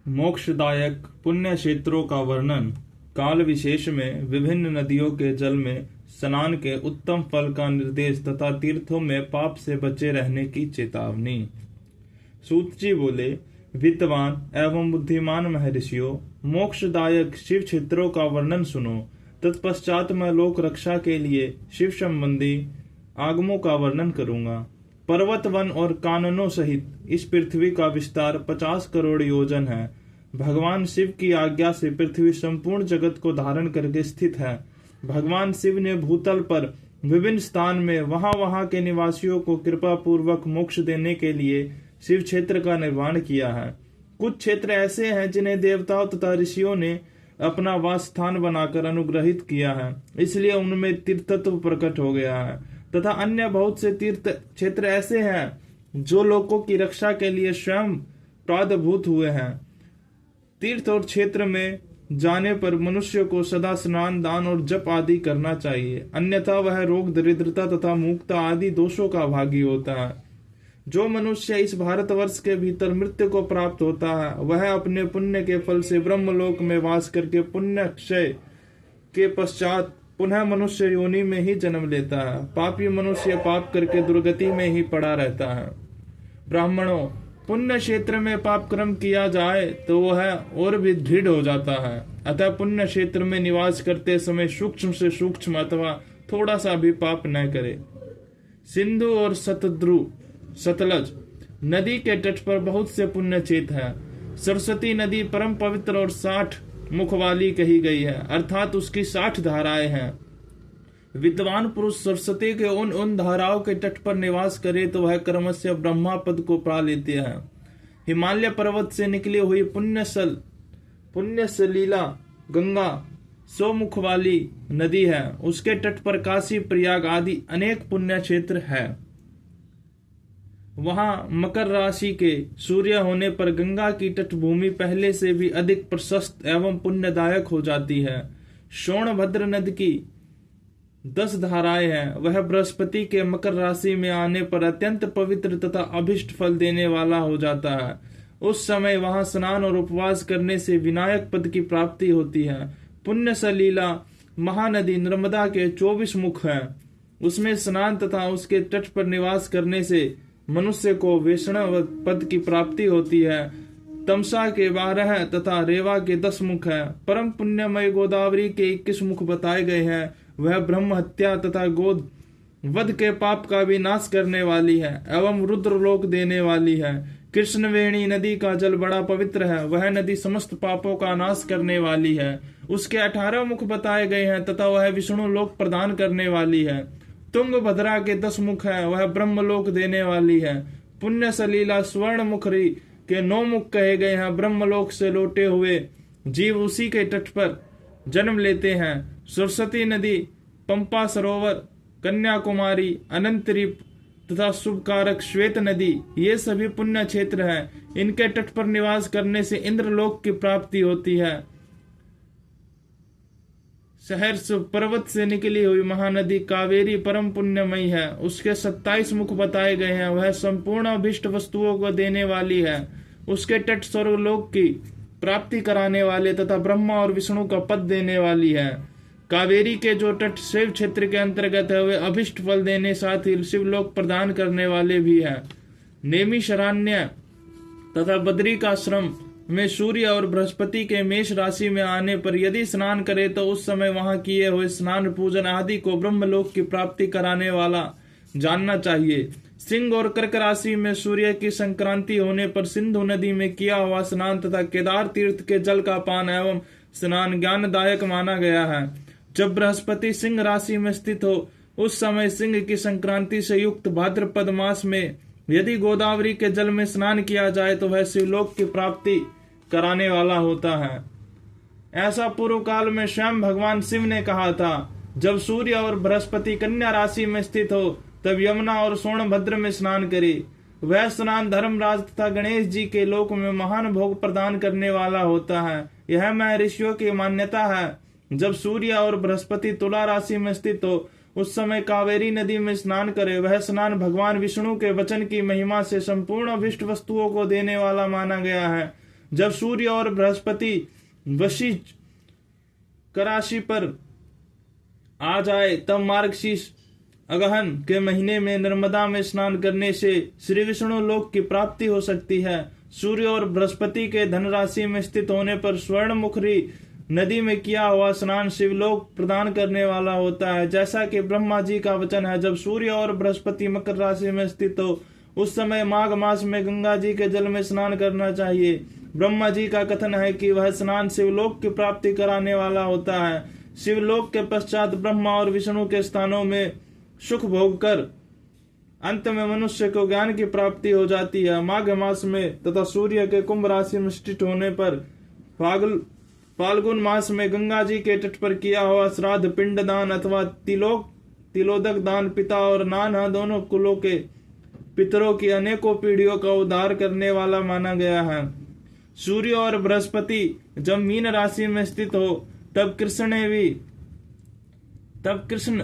मोक्षदायक पुण्य क्षेत्रों का वर्णन। काल विशेष में विभिन्न नदियों के जल में स्नान के उत्तम फल का निर्देश तथा तीर्थों में पाप से बचे रहने की चेतावनी। सूत जी बोले, विद्वान एवं बुद्धिमान महर्षियों, मोक्षदायक शिव क्षेत्रों का वर्णन सुनो। तत्पश्चात मैं लोक रक्षा के लिए शिव संबंधी आगमों का वर्णन करूंगा। पर्वत, वन और काननों सहित इस पृथ्वी का विस्तार 50 करोड़ योजन है। भगवान शिव की आज्ञा से पृथ्वी संपूर्ण जगत को धारण करके स्थित है। भगवान शिव ने भूतल पर विभिन्न स्थान में वहां के निवासियों को कृपा पूर्वक मोक्ष देने के लिए शिव क्षेत्र का निर्माण किया है। कुछ क्षेत्र ऐसे हैं जिन्हें देवताओं तथा ऋषियों ने अपना वास स्थान बनाकर अनुग्रहित किया है, इसलिए उनमें तीर्थत्व प्रकट हो गया है। तथा अन्य बहुत से तीर्थ क्षेत्र ऐसे हैं जो लोगों की रक्षा के लिए स्वयं प्रादुर्भूत हुए हैं। तीर्थ और क्षेत्र में जाने पर मनुष्य को सदा स्नान, दान और जप आदि करना चाहिए, अन्यथा वह रोग, दरिद्रता तथा मुक्ता आदि दोषों का भागी होता है। जो मनुष्य इस भारतवर्ष के भीतर मृत्यु को प्राप्त होता है, वह अपने पुण्य के फल से ब्रह्मलोक में वास करके पुण्य क्षय के पश्चात पुनः मनुष्य योनि में ही जन्म लेता है। पापी मनुष्य पाप करके दुर्गति में ही पड़ा रहता है। ब्राह्मणों, पुण्य क्षेत्र में पाप कर्म किया जाए तो वह और भी दृढ़ हो जाता है। अतः पुण्य क्षेत्र में निवास करते समय सूक्ष्म से सूक्ष्म अथवा थोड़ा सा भी पाप न करे। सिंधु और सतलज नदी के तट पर बहुत से पुण्य क्षेत्र हैं। सरस्वती नदी परम पवित्र और 60 मुख वाली कही गई है, अर्थात उसकी 60 धाराएं हैं। विद्वान पुरुष सरस्वती के उन धाराओं के तट पर निवास करे तो वह क्रमशः ब्रह्मा पद को पा लेते हैं। हिमालय पर्वत से निकली हुई पुण्य सलीला गंगा 100 मुख वाली नदी है। उसके तट पर काशी, प्रयाग आदि अनेक पुण्य क्षेत्र है। वहां मकर राशि के सूर्य होने पर गंगा की तटभूमि पहले से भी अधिक प्रशस्त एवं पुण्यदायक हो जाती है। सोनभद्र नदी की 10 धाराएं हैं। वह बृहस्पति के मकर राशि में आने पर अत्यंत पवित्र तथा अभिष्ट फल देने वाला हो जाता है। उस समय वहां स्नान और उपवास करने से विनायक पद की प्राप्ति होती है। पुण्य सलीला महानदी नर्मदा के 24 मुख हैं। उसमें स्नान तथा उसके तट पर निवास करने से मनुष्य को वैष्णव पद की प्राप्ति होती है। तमसा के 12 तथा रेवा के 10 मुख है। परम पुण्यमय गोदावरी के 21 मुख बताए गए हैं। वह ब्रह्म हत्या तथा गोद वध के पाप का भी नाश करने वाली है एवं रुद्रलोक देने वाली है। कृष्णवेणी नदी का जल बड़ा पवित्र है। वह नदी समस्त पापों का नाश करने वाली है। उसके 18 मुख बताए गए हैं तथा वह विष्णु लोक प्रदान करने वाली है। तुंगभद्रा के 10 मुख है। वह ब्रह्मलोक देने वाली है। पुण्य सलीला स्वर्ण मुखरी के 9 मुख कहे गए हैं। ब्रह्मलोक से लौटे हुए जीव उसी के तट पर जन्म लेते हैं। सरस्वती नदी, पंपा सरोवर, कन्याकुमारी, अनंतरीप तथा शुभकारक श्वेत नदी, ये सभी पुण्य क्षेत्र हैं। इनके तट पर निवास करने से इंद्रलोक की प्राप्ति होती है। सहर्ष पर्वत से निकली हुई महानदी कावेरी परम पुण्यमयी है। उसके 27 मुख बताए गए हैं। वह संपूर्ण अभिष्ट वस्तुओं को देने वाली है। उसके तट स्वर्गलोक की प्राप्ति कराने वाले तथा ब्रह्मा और विष्णु का पद देने वाली है। कावेरी के जो तट शिव क्षेत्र के अंतर्गत है वे अभिष्ट फल देने साथ ही शिवलोक प्रदान करने वाले भी है। नेमी शरण्य तथा बद्री का आश्रम में सूर्य और बृहस्पति के मेष राशि में आने पर यदि स्नान करे तो उस समय वहां किए हुए स्नान, पूजन आदि को ब्रह्मलोक की प्राप्ति कराने वाला जानना चाहिए। सिंह और कर्क राशि में सूर्य की संक्रांति होने पर सिंधु नदी में किया हुआ स्नान तथा केदार तीर्थ के जल का पान एवं स्नान ज्ञानदायक माना गया है। जब बृहस्पति सिंह राशि में स्थित हो उस समय सिंह की संक्रांति से युक्त भाद्रपद मास में यदि गोदावरी के जल में स्नान किया जाए तो वह शिवलोक की प्राप्ति कराने वाला होता है। ऐसा पूर्व काल में स्वयं भगवान शिव ने कहा था। जब सूर्य और बृहस्पति कन्या राशि में स्थित हो तब यमुना और सोनभद्र में स्नान करे। वह स्नान धर्मराज तथा गणेश जी के लोक में महान भोग प्रदान करने वाला होता है। यह महर्षियों की मान्यता है। जब सूर्य और बृहस्पति तुला राशि में स्थित हो उस समय कावेरी नदी में स्नान करे। वह स्नान भगवान विष्णु के वचन की महिमा से संपूर्ण अभिष्ट वस्तुओं को देने वाला माना गया है। जब सूर्य और बृहस्पति वशिष्ठ कराशी पर आ जाए तब मार्गशीर्ष अगहन के महीने में नर्मदा में स्नान करने से श्री विष्णु लोक की प्राप्ति हो सकती है। सूर्य और बृहस्पति के धनराशि में स्थित होने पर स्वर्ण मुखरी नदी में किया हुआ स्नान शिवलोक प्रदान करने वाला होता है। जैसा कि ब्रह्मा जी का वचन है, जब सूर्य और बृहस्पति मकर राशि में स्थित हो उस समय माघ मास में गंगा जी के जल में स्नान करना चाहिए। ब्रह्मा जी का कथन है कि वह स्नान शिवलोक की प्राप्ति कराने वाला होता है। शिवलोक के पश्चात ब्रह्मा और विष्णु के स्थानों में सुख भोग कर अंत में मनुष्य को ज्ञान की प्राप्ति हो जाती है। माघ मास में तथा सूर्य के कुंभ राशि में स्थित होने पर फाल्गुन मास में गंगा जी के तट पर किया हुआ श्राद्ध, पिंड दान अथवा तिलोदक दान पिता और नाना दोनों कुलों के पितरों की अनेकों पीढ़ियों का उद्धार करने वाला माना गया है। सूर्य और बृहस्पति जब मीन राशि में स्थित हो तब कृष्ण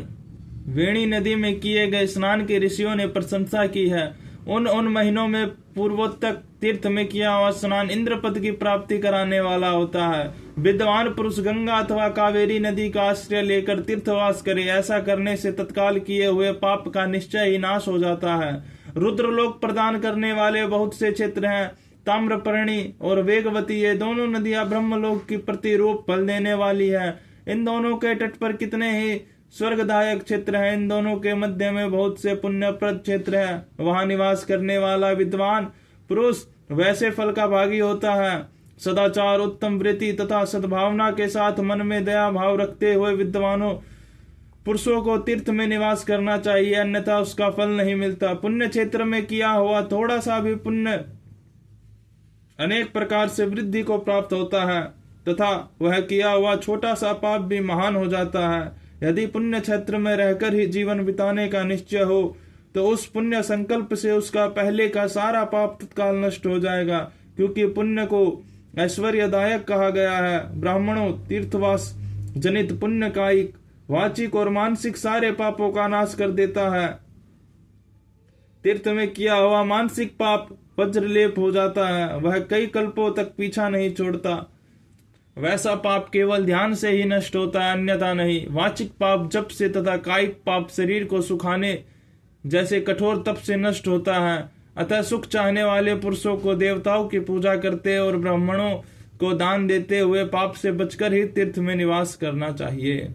वेणी नदी में किए गए स्नान के ऋषियों ने प्रशंसा की है। उन महीनों में पूर्वोत्तर तीर्थ में किया हुआ स्नान इंद्र पद की प्राप्ति कराने वाला होता है। विद्वान पुरुष गंगा अथवा कावेरी नदी का आश्रय लेकर तीर्थवास करे। ऐसा करने से तत्काल किए हुए पाप का निश्चय ही नाश हो जाता है। रुद्रलोक प्रदान करने वाले बहुत से क्षेत्र हैं। ताम्रपर्णी और वेगवती ये दोनों नदियां ब्रह्मलोक की प्रतिरूप फल देने वाली है। इन दोनों के तट पर कितने ही स्वर्गदायक क्षेत्र हैं। इन दोनों के मध्य में बहुत से पुण्यप्रद क्षेत्र है। वहां निवास करने वाला विद्वान पुरुष वैसे फल का भागी होता है। सदाचार, उत्तम वृत्ति तथा सद्भावना के साथ मन में दया भाव रखते हुए विद्वानों पुरुषों को तीर्थ में निवास करना चाहिए, अन्यथा उसका फल नहीं मिलता। पुण्य क्षेत्र में किया हुआ थोड़ा सा भी पुण्य अनेक प्रकार से वृद्धि को प्राप्त होता है तथा वह किया हुआ छोटा सा पाप भी महान हो जाता है। यदि पुण्य क्षेत्र में रहकर ही जीवन बिताने का निश्चय हो तो उस पुण्य संकल्प से उसका पहले का सारा पाप तत्काल नष्ट हो जाएगा, क्योंकि पुण्य को ऐश्वर्यदायक कहा गया है। ब्राह्मणों तीर्थवास जनित पुण्य कायिक, वाचिक और मानसिक सारे पापों का नाश कर देता है। तीर्थ में किया हुआ मानसिक पाप वज्रलेप हो जाता है, वह कई कल्पों तक पीछा नहीं छोड़ता। वैसा पाप केवल ध्यान से ही नष्ट होता है, अन्यथा नहीं। वाचिक पाप जप से तथा कायिक पाप शरीर को सुखाने जैसे कठोर तप से नष्ट होता है। अतः सुख चाहने वाले पुरुषों को देवताओं की पूजा करते और ब्राह्मणों को दान देते हुए पाप से बचकर ही तीर्थ में निवास करना चाहिए।